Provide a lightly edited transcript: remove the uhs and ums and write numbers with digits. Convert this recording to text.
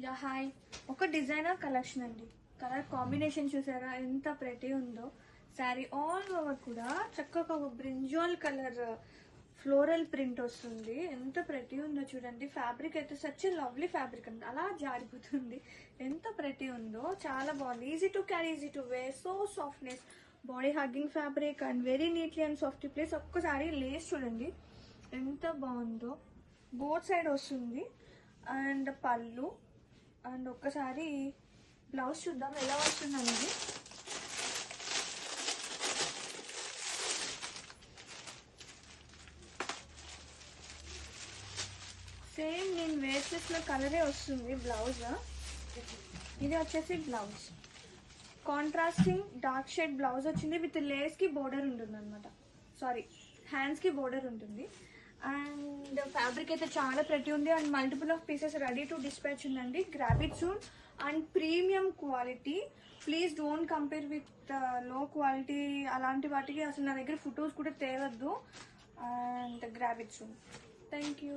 Yeah hi, ఒక designer collection అండి. Colour combination చూసారా ఎంత ప్రెటీ ఉందో. శారీ ఆల్ ఓవర్ కూడా చక్కగా ఒక బ్రింజాల్ కలర్ ఫ్లోరల్ ప్రింట్ వస్తుంది. ఎంత ప్రెటీ ఉందో చూడండి. ఫ్యాబ్రిక్ అయితే సచ్ లవ్లీ ఫ్యాబ్రిక్ అండి, అలా జారిపోతుంది. ఎంత ప్రెటీ ఉందో, చాలా బాగుంది. Easy to carry, easy to wear, so softness, body hugging fabric and very neatly and soft place. ఒక్కసారి లేస్ చూడండి ఎంత బాగుందో. బోత్ సైడ్ వస్తుంది అండ్ పళ్ళు అండ్ ఒక్కసారి బ్లౌజ్ చూద్దాం ఎలా వస్తుంది అనేది. సేమ్ నేను వేర్ చేసిన కలరే వస్తుంది బ్లౌజ్. ఇది వచ్చేసి blouse contrasting dark shade blouse వచ్చింది విత్ లేస్ కి బోర్డర్ ఉంటుంది అనమాట. సారీ, హ్యాండ్స్ కి బోర్డర్ ఉంటుంది. అండ్ ఫ్యాబ్రిక్ అయితే చాలా ప్రతి ఉంది and multiple of pieces ready to dispatch ఉందండి. Grab it soon and premium quality. Please don't compare with low quality. అలాంటి వాటికి అసలు నా దగ్గర ఫొటోస్ కూడా తేవద్దు. And grab it soon. Thank you.